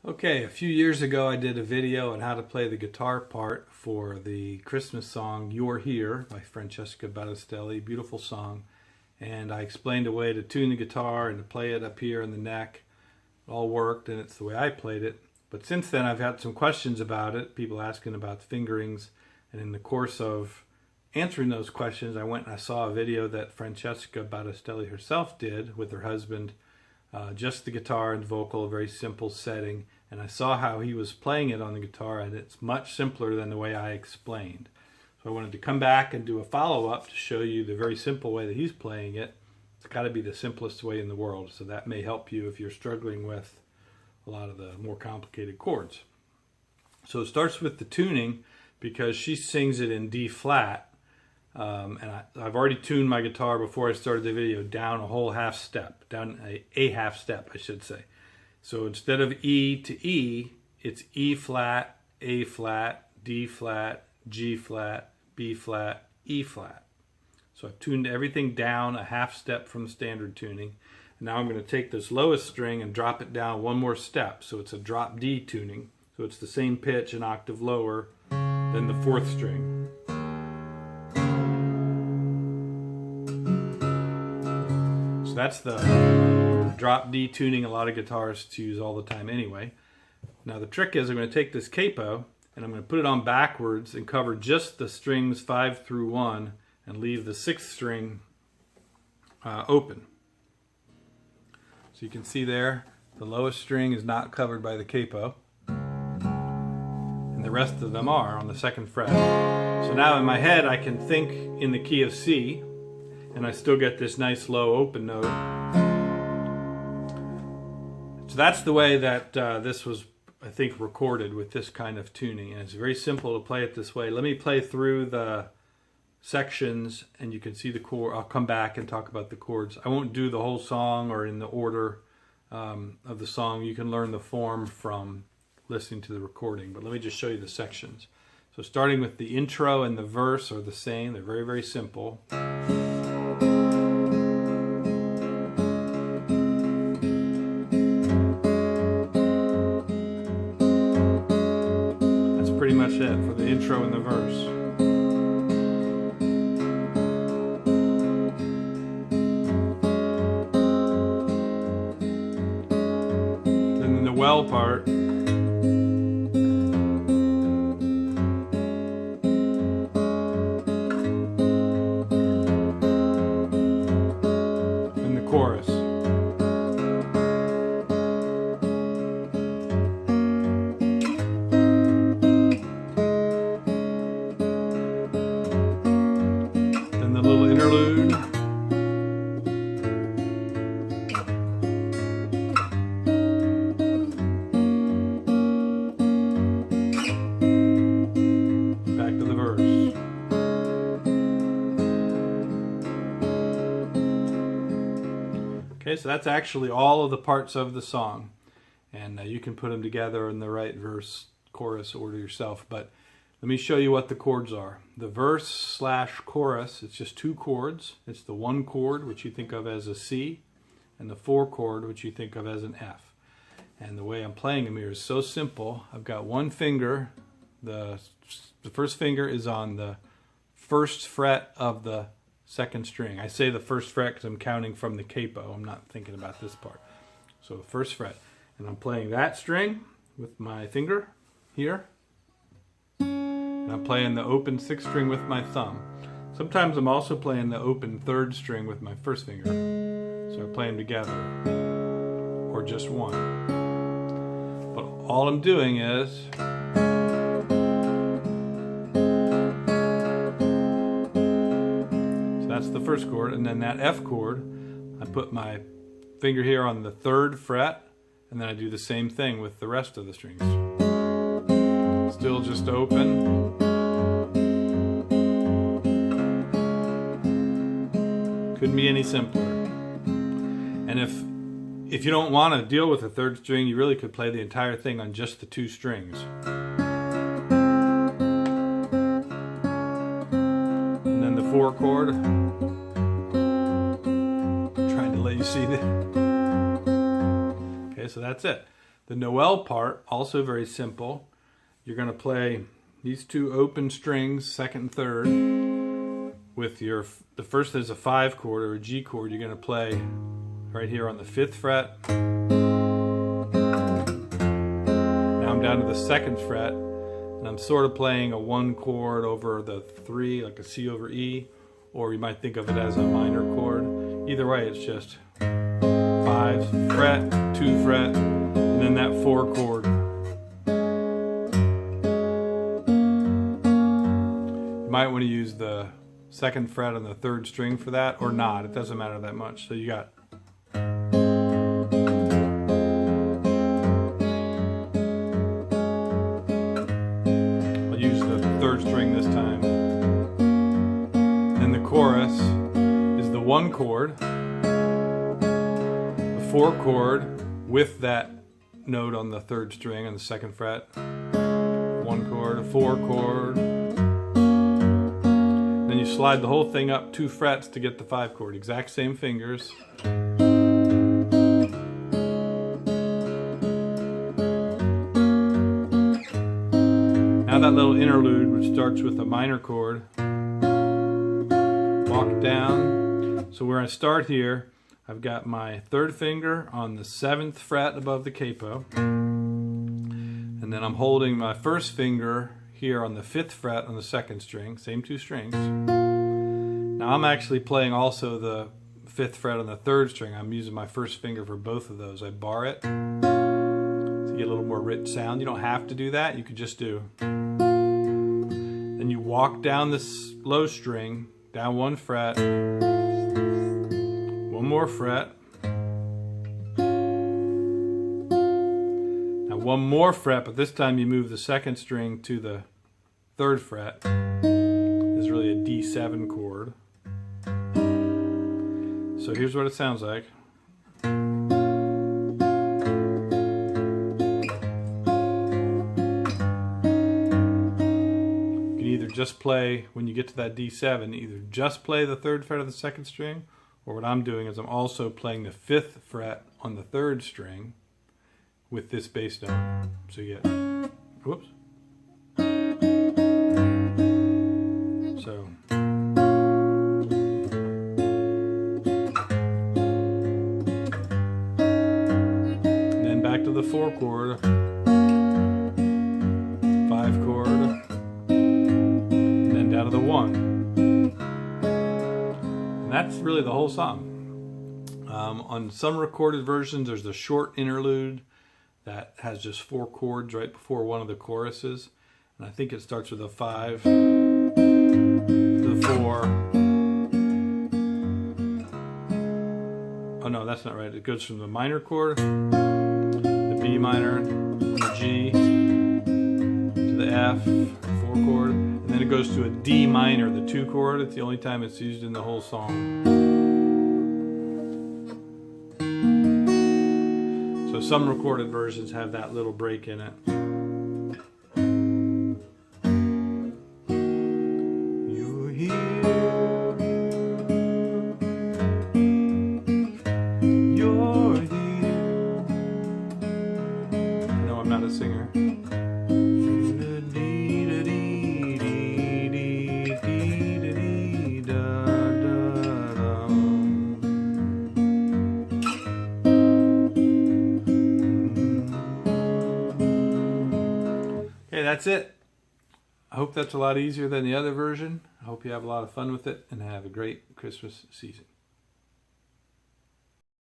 Okay, a few years ago I did a video on how to play the guitar part for the Christmas song You're Here by Francesca Battistelli. Beautiful song. And I explained a way to tune the guitar and to play it up here in the neck. It all worked, and it's the way I played it. But since then I've had some questions about it, people asking about fingerings. And in the course of answering those questions, I went and I saw a video that Francesca Battistelli herself did with her husband. Just the guitar and vocal, a very simple setting, and I saw how he was playing it on the guitar, and it's much simpler than the way I explained. So I wanted to come back and do a follow-up to show you the very simple way that he's playing it. It's got to be the simplest way in the world, so that may help you if you're struggling with a lot of the more complicated chords. So it starts with the tuning, because she sings it in D flat. And I've already tuned my guitar before I started the video down a whole half step, down a half step, I should say. So instead of E to E, it's E flat, A flat, D flat, G flat, B flat, E flat. So I've tuned everything down a half step from standard tuning. And now I'm going to take this lowest string and drop it down one more step. So it's a drop D tuning. So it's the same pitch, an octave lower than the fourth string. So that's the drop D tuning a lot of guitarists use all the time anyway. Now the trick is I'm going to take this capo and I'm going to put it on backwards and cover just the strings 5 through 1 and leave the 6th string open. So you can see there the lowest string is not covered by the capo and the rest of them are on the 2nd fret. So now in my head I can think in the key of C, and I still get this nice low open note. So that's the way that this was, I think, recorded with this kind of tuning. And it's very simple to play it this way. Let me play through the sections and you can see the chord. I'll come back and talk about the chords. I won't do the whole song or in the order of the song. You can learn the form from listening to the recording. But let me just show you the sections. So starting with the intro and the verse are the same. They're very, very simple. Pretty much it for the intro and the verse. Then the well part. And the chorus. Little interlude. Back to the verse. Okay, so that's actually all of the parts of the song. And you can put them together in the right verse, chorus order yourself. But let me show you what the chords are. The verse / chorus, it's just 2 chords. It's the 1 chord, which you think of as a C, and the 4 chord, which you think of as an F. And the way I'm playing them here is so simple. I've got one finger. The first finger is on the 1st fret of the 2nd string. I say the 1st fret because I'm counting from the capo. I'm not thinking about this part. So the 1st fret. And I'm playing that string with my finger here. And I'm playing the open 6th string with my thumb. Sometimes I'm also playing the open 3rd string with my 1st finger. So I play them together, or just one. But all I'm doing is so that's the 1st chord, and then that F chord, I put my finger here on the 3rd fret, and then I do the same thing with the rest of the strings. Still just open. Couldn't be any simpler. And if you don't want to deal with a 3rd string, you really could play the entire thing on just the 2 strings. And then the 4 chord. I'm trying to let you see that. Okay, so that's it. The Noel part, also very simple. You're going to play these two open strings, second and third, with the first is a 5 chord or a G chord. You're going to play right here on the 5th fret. Now I'm down to the 2nd fret, and I'm sort of playing a 1 chord over the 3, like a C over E, or you might think of it as a minor chord. Either way, it's just 5 fret, 2 fret, and then that 4 chord. You might want to use the 2nd fret on the 3rd string for that, or not. It doesn't matter that much. So you got I'll use the 3rd string this time. Then the chorus is the 1 chord, the 4 chord with that note on the 3rd string on the 2nd fret, 1 chord, a 4 chord. Then you slide the whole thing up 2 frets to get the 5 chord. Exact same fingers. Now that little interlude, which starts with a minor chord, walk down. So where I start here, I've got my 3rd finger on the 7th fret above the capo, and then I'm holding my 1st finger here on the 5th fret on the 2nd string, same 2 strings. Now I'm actually playing also the 5th fret on the 3rd string. I'm using my 1st finger for both of those. I bar it to get a little more rich sound. You don't have to do that, you could just do. Then you walk down this low string, down 1 fret, 1 more fret, now 1 more fret, but this time you move the 2nd string to the 3rd fret. This is really a D7 chord. So here's what it sounds like. You can either just play, when you get to that D7, either just play the 3rd fret of the 2nd string, or what I'm doing is I'm also playing the 5th fret on the 3rd string with this bass note. So you get, whoops. So and then back to the 4 chord, 5 chord, and then down to the 1. That's really the whole song. On some recorded versions, there's a short interlude that has just 4 chords right before one of the choruses. And I think it starts with a 5, the 4. Oh no, that's not right. It goes from the minor chord, the B minor, the G, to the F, 4 chord. And then it goes to a D minor, the 2 chord. It's the only time it's used in the whole song. So some recorded versions have that little break in it. You're here. You're here. I know I'm not a singer. That's it. I hope that's a lot easier than the other version. I hope you have a lot of fun with it and have a great Christmas season.